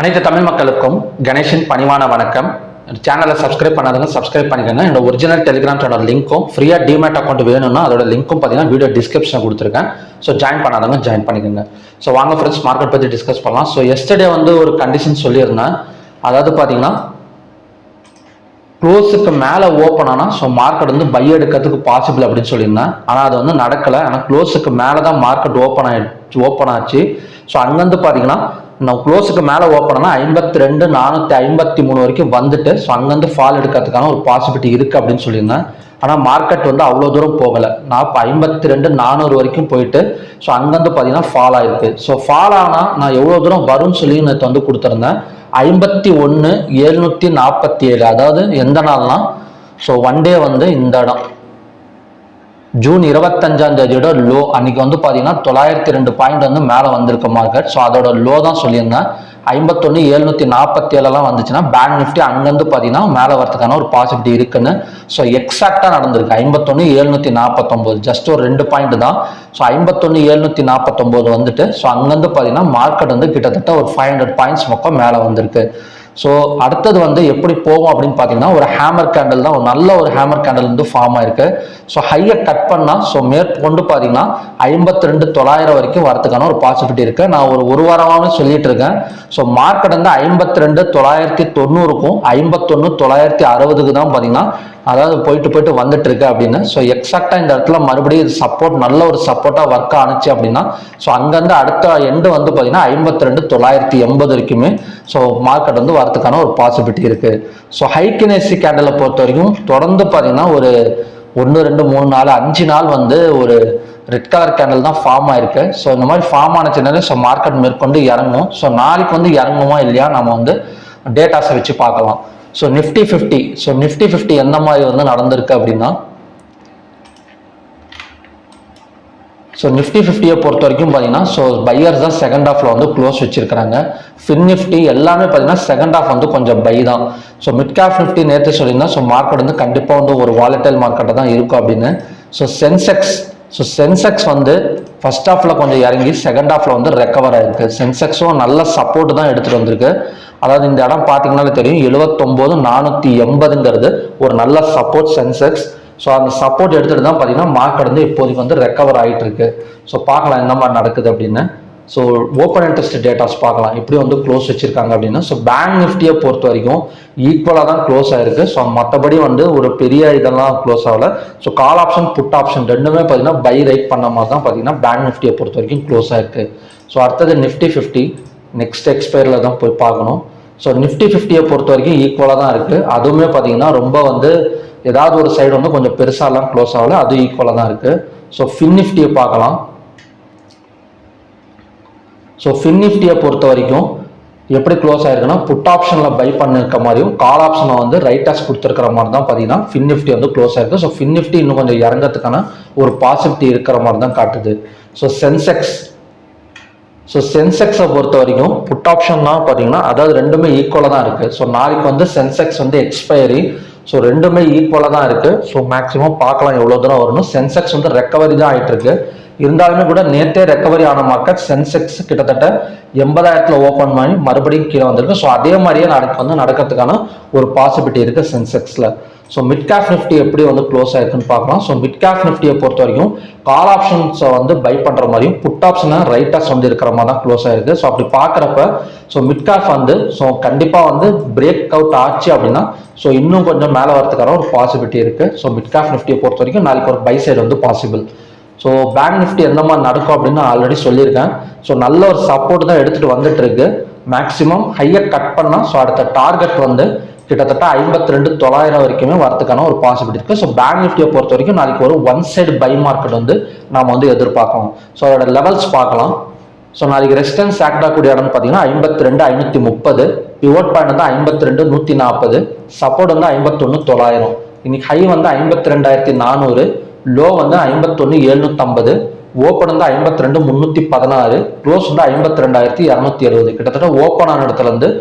அனைத்து தமிழ் மக்களுக்கும் கணேஷின் பணிவான வணக்கம். சேனலை சப்ஸ்கிரைப் பண்ணாதவங்க சப்ஸ்கிரைப் பண்ணிக்கோங்க. என்னோட ஒரிஜினல் டெலிகிராம் சேனல் லிங்க்கும் ஃப்ரீயாக டிமேட் அக்கௌண்ட் வேணும்னா அதோட லிங்க்கும் பார்த்தீங்கன்னா வீடியோ டிஸ்கிரிப்ஷன் கொடுத்துருக்கேன். ஸோ ஜாயின் பண்ணாதவங்க ஜாயின் பண்ணிக்கோங்க. ஸோ வாங்க ஃப்ரெண்ட்ஸ் மார்க்கெட் பற்றி டிஸ்கஸ் பண்ணலாம். ஸோ எஸ்டர்டே ஒரு கண்டிஷன் சொல்லியிருந்தேன். அதாவது பார்த்தீங்கன்னா க்ளோஸுக்கு மேலே ஓப்பன் ஆனால் ஸோ மார்க்கெட் பை எடுக்கிறதுக்கு பாசிபிள் அப்படின்னு சொல்லியிருந்தேன். ஆனால் அது நடக்கலை. ஆனால் க்ளோஸுக்கு மேலே தான் மார்க்கெட் ஓப்பன் ஆச்சு. ஸோ அங்கேருந்து பார்த்தீங்கன்னா நான் க்ளோஸுக்கு மேலே ஓப்பன் ஆனால் 52,453 வரைக்கும் வந்துட்டு ஸோ அங்கேருந்து ஃபால் எடுக்கிறதுக்கான ஒரு பாசிபிலிட்டி இருக்குது அப்படின்னு சொல்லியிருந்தேன். ஆனால் மார்க்கெட் அவ்வளோ தூரம் போகலை. நான் இப்போ 52,400 வரைக்கும் போயிட்டு ஸோ அங்கேருந்து பார்த்தீங்கன்னா ஃபால் ஆகிருக்கு. ஸோ ஃபால் ஆனால் நான் எவ்வளோ தூரம் வரும்னு சொல்லி நேற்று கொடுத்துருந்தேன். 51,747. அதாவது எந்த நாள்னா ஸோ ஒன் டே இந்த இடம் ஜூன் 25 லோ அன்னைக்கு பார்த்தீங்கன்னா 902 பாயிண்ட் மேலே வந்திருக்க மார்க்கெட். ஸோ அதோட லோ தான் சொல்லியிருந்தேன். 51,747 வந்துச்சுன்னா பேங்க் நிஃப்டி அங்கேருந்து பார்த்தீங்கன்னா மேலே வரதுக்கான ஒரு பாசிபிலிட்டி இருக்குன்னு ஸோ எக்ஸாக்டாக நடந்திருக்கு. 51,749 ஜஸ்ட் ஒரு 2 பாயிண்ட் தான். ஸோ 51,749 வந்துட்டு ஸோ அங்கேருந்து பார்த்தீங்கன்னா மார்க்கெட் கிட்டத்தட்ட ஒரு 500 பாயிண்ட்ஸ் பக்கம் மேலே வந்திருக்கு. ஸோ அடுத்தது எப்படி போகும் அப்படின்னு பார்த்தீங்கன்னா ஒரு ஹேமர் கேண்டில் தான், ஒரு நல்ல ஒரு ஹேமர் கேண்டில் ஃபார்ம் ஆயிருக்கு. ஸோ ஹையை கட் பண்ணால் ஸோ மேற்கொண்டு பார்த்தீங்கன்னா 52,900 வரைக்கும் வரதுக்கான ஒரு பாசிபிலிட்டி இருக்கு. நான் ஒரு வாரமாகவே சொல்லிட்டு இருக்கேன். ஸோ மார்க்கெட் 52,990க்கும் 51,960க்கு தான் பார்த்தீங்கன்னா அதாவது போயிட்டு வந்துட்டு இருக்கு அப்படின்னு. ஸோ எக்ஸாக்டா இந்த இடத்துல மறுபடியும் சப்போர்ட் நல்ல ஒரு சப்போர்ட்டா ஒர்க் ஆனிச்சு அப்படின்னா ஸோ அங்கேருந்து அடுத்த எண்டு பார்த்தீங்கன்னா 52,980 வரைக்குமே ஸோ மார்க்கெட் வரதுக்கான ஒரு பாசிபிலிட்டி இருக்கு. ஸோ ஹைக்கினேசி கேண்டலை பொறுத்த வரைக்கும் தொடர்ந்து பார்த்தீங்கன்னா ஒரு 1 2 3 4 5 நாள் ஒரு ரெட் கலர் கேண்டில் தான் ஃபார்ம் ஆயிருக்கு. ஸோ இந்த மாதிரி ஃபார்ம் ஆனச்சுனாலே ஸோ மார்க்கெட் மேற்கொண்டு இறங்கும். ஸோ நாளைக்கு இறங்குமா இல்லையா நம்ம டேட்டாஸை வச்சு பார்க்கலாம். ஸோ நிஃப்டி 50 ஸோ நிஃப்டி 50 எந்த மாதிரி நடந்திருக்கு அப்படின்னா ஸோ நிஃப்டி 50 பொறுத்த வரைக்கும் பார்த்தீங்கன்னா ஸோ பையர்ஸ் தான் செகண்ட் ஹாஃப்ல க்ளோஸ் வச்சிருக்காங்க. ஃபின் நிஃப்டி எல்லாமே பார்த்தீங்கன்னா செகண்ட் ஹாஃப் கொஞ்சம் பை தான். ஸோ மிட் கேப் நிஃப்டி நேற்று சொல்லியிருந்தேன். ஸோ மார்க்கெட் கண்டிப்பாக ஒரு வாலட்டைல் மார்க்கெட்டை தான் இருக்கும் அப்படின்னு. ஸோ சென்செக்ஸ் ஃபர்ஸ்ட் ஹாஃப்ல கொஞ்சம் இறங்கி செகண்ட் ஹாஃப்ல ரெக்கவர் ஆயிருக்கு. சென்செக்ஸும் நல்ல சப்போர்ட் தான் எடுத்துட்டு வந்திருக்கு. அதாவது இந்த இடம் பார்த்தீங்கன்னாலே தெரியும் 79,480ங்கிறது ஒரு நல்ல சப்போர்ட் சென்செக்ஸ். ஸோ அந்த சப்போர்ட் எடுத்துட்டு தான் பார்த்தீங்கன்னா மார்க்கெட் இப்போதைக்கு ரெக்கவர் ஆகிட்டு இருக்கு. ஸோ பார்க்கலாம் என்ன மாதிரி நடக்குது அப்படின்னு. ஸோ ஓப்பன் இன்ட்ரெஸ்ட் டேட்டாஸ் பார்க்கலாம் எப்படி க்ளோஸ் வச்சிருக்காங்க அப்படின்னு. ஸோ பேங்க் நிஃப்டியை பொறுத்த வரைக்கும் ஈக்குவலாக தான் க்ளோஸ் ஆயிருக்கு. ஸோ மற்றபடி ஒரு பெரிய இதெல்லாம் க்ளோஸ் ஆகல. So call option put option ரெண்டுமே பார்த்தீங்கன்னா பை ரைட் பண்ண மாதிரி தான் பார்த்தீங்கன்னா பேங்க் நிஃப்டியை பொறுத்த வரைக்கும் க்ளோஸ் ஆயிருக்கு. ஸோ அடுத்தது நிஃப்டி 50 நெக்ஸ்ட் எக்ஸ்பைரில் தான் போய் பார்க்கணும். ஸோ நிஃப்டி 50யை பொறுத்த வரைக்கும் ஈக்குவலாக தான் இருக்கு. அதுவுமே பார்த்தீங்கன்னா ரொம்ப ஏதாவது ஒரு சைடு கொஞ்சம் பெருசாலாம் க்ளோஸ் ஆகல, அது ஈக்குவலாக தான் இருக்கு. ஸோ ஃபின் நிஃப்டியை பார்க்கலாம். ஸோ ஃபின் நிஃப்டியை பொறுத்த வரைக்கும் எப்படி க்ளோஸ் ஆயிருக்குன்னா புட் ஆப்ஷனில் பை பண்ணிருக்க மாதிரியும் கால் ஆப்ஷனை ரைட்டர்ஸ் கொடுத்துருக்கிற மாதிரி தான் பார்த்தீங்கன்னா ஃபின் நிஃப்டி க்ளோஸ் ஆயிருக்கு. ஸோ ஃபின் நிஃப்டி இன்னும் கொஞ்சம் இறங்கிறதுக்கான ஒரு பாசிபிலிட்டி இருக்கிற மாதிரி தான் காட்டுது. ஸோ சென்செக்ஸை பொறுத்த வரைக்கும் புட் ஆப்ஷன் தான் பார்த்தீங்கன்னா அதாவது ரெண்டுமே ஈக்குவலாக தான் இருக்கு. ஸோ நாளைக்கு சென்செக்ஸ் எக்ஸ்பைரி. ஸோ ரெண்டுமே ஈக்குவலாக தான் இருக்கு. ஸோ மேக்ஸிமம் பார்க்கலாம் எவ்வளோ தூரம் வரணும். சென்செக்ஸ் ரெக்கவரி தான் ஆகிட்டு இருக்கு. இருந்தாலுமே கூட நேற்றே ரெக்கவரி ஆன மார்க்கெட் சென்செக்ஸ் கிட்டத்தட்ட 80,000 ஓப்பன் பண்ணி மறுபடியும் கீழே வந்திருக்கு. ஸோ அதே மாதிரியே நாளைக்கு நடக்கிறதுக்கான ஒரு பாசிபிலிட்டி இருக்கு சென்செக்ஸ்ல. ஸோ மிட் கேப் நிஃப்டி எப்படி க்ளோஸ் ஆயிருக்குன்னு பார்க்கலாம். ஸோ மிட் கேப் நிஃப்டியை பொறுத்த வரைக்கும் கால் ஆப்ஷன்ஸை பை பண்ற மாதிரியும் புட் ஆப்ஷனை ரைட்டர்ஸ் இருக்கிற மாதிரி தான் க்ளோஸ் ஆயிருக்கு. ஸோ அப்படி பார்க்குறப்ப ஸோ மிட் கேப் ஸோ கண்டிப்பாக பிரேக் அவுட் ஆச்சு அப்படின்னா ஸோ இன்னும் கொஞ்சம் மேலே வரதுக்கான ஒரு பாசிபிலிட்டி இருக்கு. ஸோ மிட் கேப் நிஃப்டியை பொறுத்த வரைக்கும் நாளைக்கு ஒரு buy side possible. So bank Nifty எந்த மாதிரி நடக்கும் அப்படின்னு நான் ஆல்ரெடி சொல்லியிருக்கேன். ஸோ நல்ல ஒரு சப்போர்ட் தான் எடுத்துட்டு வந்துட்டு இருக்கு. மேக்ஸிமம் ஹையை கட் பண்ணா ஸோ அடுத்த டார்கெட் கிட்டத்தட்ட 52,900 வரைக்குமே வரதுக்கான ஒரு பாசிபிலிட்டி இருக்கு. ஸோ பேங்க் நிஃப்டியை பொறுத்த வரைக்கும் நாளைக்கு ஒரு ஒன் சைடு பை மார்க்கெட் நாம எதிர்பார்க்கலாம். ஸோ அதோட லெவல்ஸ் பார்க்கலாம். ஸோ நாளைக்கு ரெசிஸ்டன்ஸ் ஆக்ட் ஆகக்கூடிய இடம்னு பார்த்தீங்கன்னா 52,530, பிவோட் பாயிண்ட் 52,140, சப்போர்ட் 51,900. இன்னைக்கு ஹை 52,400, லோ 51,750, ஓப்பன் 52,316, க்ளோஸ் 52,270. கிட்டத்தட்ட ஓப்பன் ஆன இடத்துல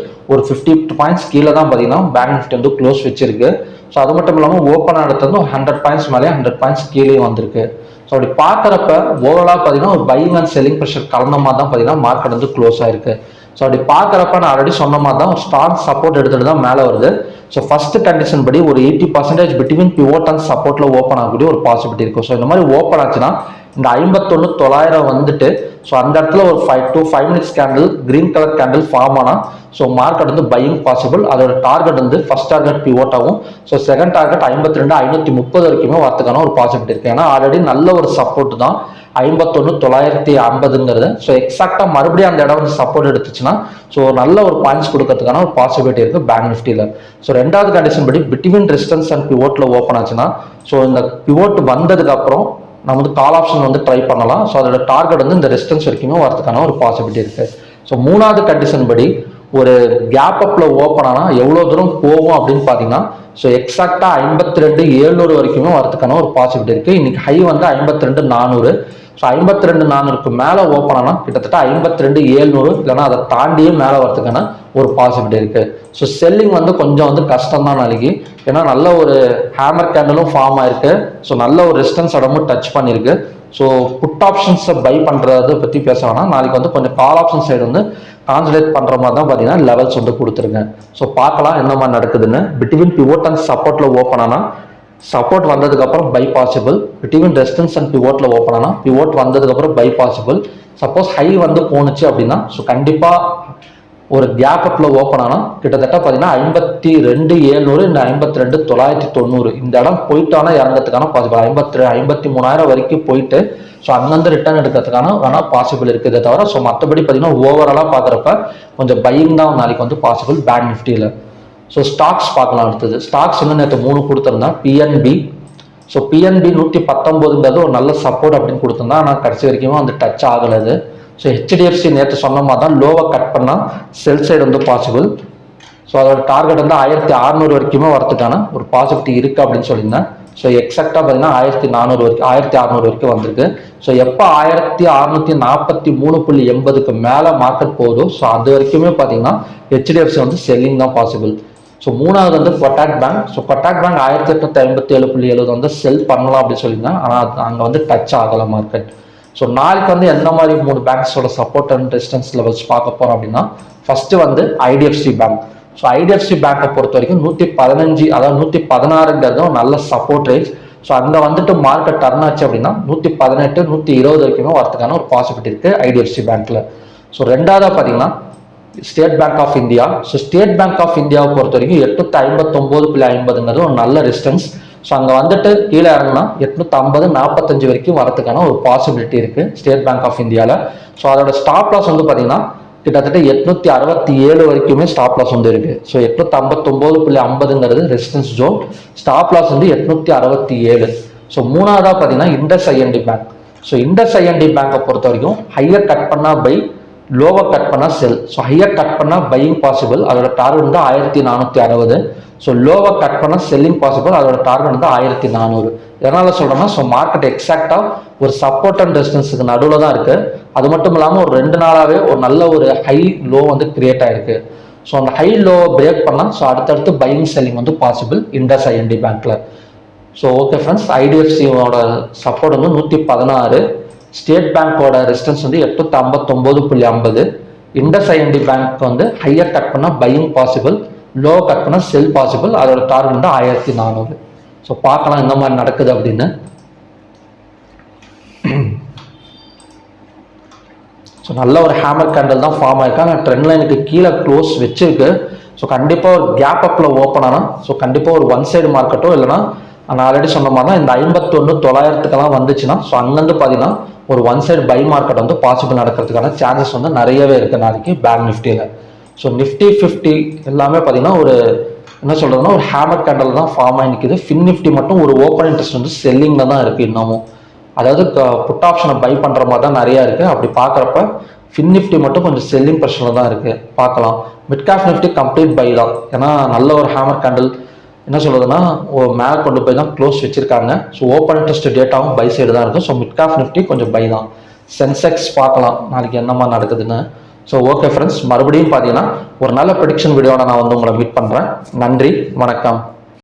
ஒரு 50 பாயிண்ட்ஸ் கீழே தான் பார்த்தீங்கன்னா பேங்க் நிஃப்டி க்ளோஸ் வச்சிருக்கு. ஸோ அது மட்டும் இல்லாமல் ஓப்பன் ஆன இடத்துல 100 பாயிண்ட்ஸ் மேலே 100 பாயிண்ட்ஸ் கீழே வந்திருக்கு. ஸோ அப்படி பார்க்குறப்ப ஓவராலாக பார்த்தீங்கன்னா ஒரு பையிங் அண்ட் செல்லிங் ப்ரெஷர் கலந்த மாதிரி தான் பார்த்தீங்கன்னா மார்க்கெட் க்ளோஸ் ஆயிருக்கு. ஸோ அப்படி பார்க்குறப்ப நான் ஆல்ரெடி சொன்ன மாதிரி தான் ஒரு ஸ்ட்ராங் சப்போர்ட் எடுத்துகிட்டு தான் மேலே வருது. ஸோ ஃபர்ஸ்ட் கண்டிஷன் படி ஒரு 80% பிட்வீன் பிவோட் அண்ட் சப்போர்ட்ல ஓப்பன் ஆகக்கூடிய ஒரு பாசிபிலிட்டி இருக்கும். ஸோ இந்த மாதிரி ஓப்பன் ஆச்சுன்னா இந்த 51,900 வந்துட்டு ஸோ அந்த இடத்துல ஒரு 5 minutes candle green colour candle form ஆனால் ஸோ மார்க்கெட் வந்து பையிங் பாசிபிள். அதோட டார்கெட் வந்து ஃபர்ஸ்ட் டார்கெட் பிவோட் ஆகும். ஸோ செகண்ட் டார்கெட் 52,530 வரைக்குமே வரதுக்கான ஒரு பாசிபிலிட்டி இருக்கு. ஏன்னா ஆல்ரெடி நல்ல ஒரு சப்போர்ட் தான் 51,950ங்கிறது. ஸோ எக்ஸாக்டா மறுபடியும் அந்த இடம் வந்து சப்போர்ட் எடுத்துச்சுன்னா ஸோ நல்ல ஒரு பாயிண்ட்ஸ் கொடுக்கறதுக்கான ஒரு பாசிபிலிட்டி இருக்கு பேங்க் நிஃப்டியில். ஸோ ரெண்டாவது கண்டிஷன் படி பிட்வீன் ரெசிஸ்டன்ஸ் அண்ட் பிவோட்ல ஓப்பன் ஆச்சுன்னா ஸோ இந்த பிவோட் வந்ததுக்கு அப்புறம் நம்ம வந்து கால் ஆப்ஷன் வந்து ட்ரை பண்ணலாம். ஸோ அதோட டார்கெட் வந்து இந்த ரெசிஸ்டன்ஸ் வரைக்குமே வரதுக்கான ஒரு பாசிபிலிட்டி இருக்கு. ஸோ மூணாவது கண்டிஷன் படி ஒரு கேப் அப்ல ஓப்பன் ஆனால் எவ்வளோ தூரம் போகும் அப்படின்னு பார்த்தீங்கன்னா ஸோ எக்ஸாக்டா 52,700 வரைக்குமே வரதுக்கான ஒரு பாசிபிலிட்டி இருக்கு. இன்னைக்கு ஹை வந்து 52,400. ஸோ 52,400க்கு மேலே ஓப்பன் ஆனால் கிட்டத்தட்ட 52,700 இல்லைன்னா அதை தாண்டியே மேலே வரதுக்கான ஒரு பாசிபிலிட்டி இருக்கு. ஸோ செல்லிங் வந்து கொஞ்சம் வந்து கஷ்டம் தான் நாளைக்கு. ஏன்னா நல்ல ஒரு ஹேமர் கேண்டலும் ஃபார்ம் ஆயிருக்கு. ஸோ நல்ல ஒரு ரெசிஸ்டன்ஸ் இடமும் டச் பண்ணியிருக்கு. ஸோ புட் ஆப்ஷன்ஸை பை பண்ணுறதை பற்றி பேச வேணாம். நாளைக்கு வந்து கொஞ்சம் கால் ஆப்ஷன் சைடு வந்து கான்சன்ட்ரேட் பண்ணுற மாதிரி தான் பார்த்தீங்கன்னா லெவல்ஸ் வந்து கொடுத்துருங்க. ஸோ பார்க்கலாம் என்ன மாதிரி நடக்குதுன்னு. பிட்வீன் பிவோட் அண்ட் சப்போர்ட்ல ஓப்பன் ஆனால் சப்போர்ட் வந்ததுக்கு அப்புறம் buy possible. Between resistance and பிவோட்ல ஓப்பன் ஆனால் பிவோட் வந்ததுக்கு அப்புறம் பை பாசிபிள். சப்போஸ் ஹை வந்து போனுச்சு அப்படின்னா ஸோ கண்டிப்பா ஒரு கேப் அப்ல ஓப்பன் ஆனால் கிட்டத்தட்ட பார்த்தீங்கன்னா 52,700 இந்த 52,990 இந்த இடம் போயிட்டானா இறங்கிறதுக்கான பாசிபிள் 53,000 வரைக்கும் போயிட்டு ஸோ அங்கேருந்து ரிட்டர்ன் எடுக்கிறதுக்கான வேணால் பாசிபிள் இருக்குதே தவிர ஸோ மற்றபடி பார்த்தீங்கன்னா ஓவராலாக பார்க்குறப்ப கொஞ்சம் பையிங் தான் நாளைக்கு வந்து பாசிபிள் பேங்க் நிஃப்டியில். ஸோ ஸ்டாக்ஸ் பார்க்கலாம். அடுத்தது ஸ்டாக்ஸ் வந்து நேற்று 3 கொடுத்துருந்தேன். பிஎன்பி. ஸோ பிஎன்பி 119ங்கிறது ஒரு நல்ல சப்போர்ட் அப்படின்னு கொடுத்துருந்தா ஆனால் கடைசி வரைக்கும் வந்து டச் ஆகலது. ஸோ ஹெச்டிஎஃப்சி நேற்று சொன்ன மாதிரி தான் லோவை கட் பண்ணால் செல் சைடு வந்து பாசிபிள். ஸோ அதோட டார்கெட் வந்து 1,600 வரைக்குமே வரதுக்கான ஒரு பாசிபிலிட்டி இருக்கு அப்படின்னு சொல்லியிருந்தேன். ஸோ எக்ஸாக்டா பார்த்தீங்கன்னா 1,400 வரைக்கும் 1,600 வரைக்கும் வந்திருக்கு. ஸோ எப்போ 1,643.80க்கு மேலே மார்க்கெட் போகுதோ ஸோ அது வரைக்குமே பார்த்தீங்கன்னா ஹெச்டிஎஃப்சி வந்து செல்லிங் தான் பாசிபிள். ஸோ மூணாவது வந்து Kotak bank. So Kotak bank 1,857.70 வந்து செல் பண்ணலாம் அப்படின்னு சொல்லியிருந்தேன். ஆனால் அங்கே வந்து டச் ஆகலை மார்க்கெட். ஸோ நாளைக்கு வந்து எந்த மாதிரி 3 பேங்க்ஸோட சப்போர்ட் அண்ட் ரெசிஸ்டன்ஸ் லெவல்ஸ் பார்க்க போறோம் அப்படின்னா ஃபர்ஸ்ட் வந்து ஐடிஎஃப்சி பேங்க். ஸோ ஐடிஎஃப்சி பேங்கை பொறுத்த வரைக்கும் 115 அதாவது 116ங்கிறது நல்ல சப்போர்ட் ரேஞ்ச். ஸோ அங்கே வந்துட்டு மார்க்கெட் டர்ன் ஆச்சு அப்படின்னா 118, 120 வரைக்குமே வரதுக்கான ஒரு பாசிபிலிட்டி இருக்கு ஐடிஎஃப்சி பேங்க்ல. ஸோ ரெண்டாவதா பார்த்தீங்கன்னா state bank of India. So state bank of இந்தியாவை பொறுத்த வரைக்கும் 859.50ங்கிறது ஒரு நல்ல ரெசிஸ்டன்ஸ். ஸோ அங்கே வந்துட்டு கீழே இறங்கினா 850, 45 வரைக்கும் வரதுக்கான ஒரு பாசிபிலிட்டி இருக்கு ஸ்டேட் பேங்க் ஆஃப் இந்தியாவில். ஸோ அதோட ஸ்டாப் லாஸ் வந்து பார்த்தீங்கன்னா கிட்டத்தட்ட 867 வரைக்குமே ஸ்டாப் லாஸ் வந்து இருக்கு. ஸோ 859.50ங்கிறது ரெசிஸ்டன்ஸ் ஜோன். ஸ்டாப் லாஸ் வந்து 867. ஸோ மூணாவதா பார்த்தீங்கன்னா Indus IND bank. So Indus IND பேங்கை பொறுத்த வரைக்கும் ஹையர் கட் பண்ணா பை, லோவர் கட் பண்ணா செல். ஸோ ஹையர் கட் பண்ணா பையிங் பாசிபிள், அதோட டார்கெட் வந்து 1,460. ஸோ லோவர் கட் பண்ணா செல்லிங் பாசிபிள், அதோட டார்கெட் வந்து 1,400. எதனால சொல்றேன்னா ஸோ மார்க்கெட் எக்ஸாக்டா ஒரு சப்போர்ட் அண்ட் ரெசிஸ்டன்ஸுக்கு நடுவில் தான் இருக்கு. அது மட்டும் இல்லாமல் ஒரு 2 நாளாவே ஒரு நல்ல ஒரு ஹை லோ வந்து கிரியேட் ஆயிருக்கு. ஸோ அந்த ஹை லோவை பிரேக் பண்ணா ஸோ அடுத்தடுத்து பையிங் செல்லிங் வந்து பாசிபிள் இண்டஸ் ஐஎன்டி பேங்க்ல. ஸோ ஓகே ஃப்ரெண்ட்ஸ், ஐடிஎஃப்சியோட சப்போர்ட் வந்து 116, ஸ்டேட் பேங்கோட ரெசிஸ்டன்ஸ் வந்து 859.50, இண்டஸ் ஐஎன்டி பேங்க் வந்து ஹையர் கட் பண்ணா பையிங் பாசிபிள், லோ கட் பண்ணா செல் பாசிபிள், அதோட டார்கெட் வந்து 1,400. ஸோ பார்க்கலாம் இந்த மாதிரி நடக்குது அப்படின்னு. ஸோ நல்ல ஒரு ஹேமர் கேண்டல் தான் ஃபார்ம் ஆயிருக்காங்க. ட்ரெண்ட் லைனுக்கு கீழே க்ளோஸ் வச்சிருக்கு. ஸோ கண்டிப்பாக ஒரு கேப் அப்ல ஓப்பன் ஆனால் ஸோ கண்டிப்பாக ஒரு ஒன் சைடு மார்க்கெட்டோ இல்லைன்னா நான் ஆல்ரெடி சொன்ன மாதிரி தான் இந்த 51,900 வந்துச்சுன்னா ஸோ அங்கேருந்து பார்த்தீங்கன்னா ஒரு ஒன் சைடு பை மார்க்கெட் வந்து பாசிபிள் நடக்கிறதுக்கான சான்சஸ் வந்து நிறையவே இருக்கு நாளைக்கு பேங்க் நிஃப்டியில். ஸோ நிஃப்டி 50 எல்லாமே பார்த்தீங்கன்னா ஒரு என்ன சொல்றதுன்னா ஒரு ஹேமர் கேண்டல் தான் ஃபார்ம் ஆகி நிற்குது. ஃபின் நிஃப்டி மட்டும் ஒரு ஓப்பன் இன்ட்ரெஸ்ட் வந்து செல்லிங்ல தான் இருக்கு இன்னமும். அதாவது புட் ஆப்ஷனை பை பண்ற மாதிரி தான் நிறைய இருக்கு. அப்படி பார்க்குறப்ப ஃபின் நிஃப்டி மட்டும் கொஞ்சம் செல்லிங் ப்ரெஷர்ல தான் இருக்கு. பார்க்கலாம். Mid cap Nifty complete buy தான். ஏன்னா நல்ல ஒரு ஹேமர் கேண்டல் என்ன சொல்றதுன்னா மேலே கொண்டு போய் தான் க்ளோஸ் வச்சிருக்காங்க. ஸோ ஓப்பன் இன்ட்ரெஸ்ட் டேட்டாவும் பை சைடு தான் இருக்கும். ஸோ மிட் கேப் நிஃப்டி கொஞ்சம் பை தான். சென்செக்ஸ் பார்க்கலாம் நாளைக்கு என்ன மாதிரி நடக்குதுன்னு. ஸோ ஓகே ஃப்ரெண்ட்ஸ், மறுபடியும் பார்த்தீங்கன்னா ஒரு நல்ல ப்ரெடிக்ஷன் வீடியோட நான் வந்து உங்களை மீட் பண்ணுறேன். நன்றி, வணக்கம்.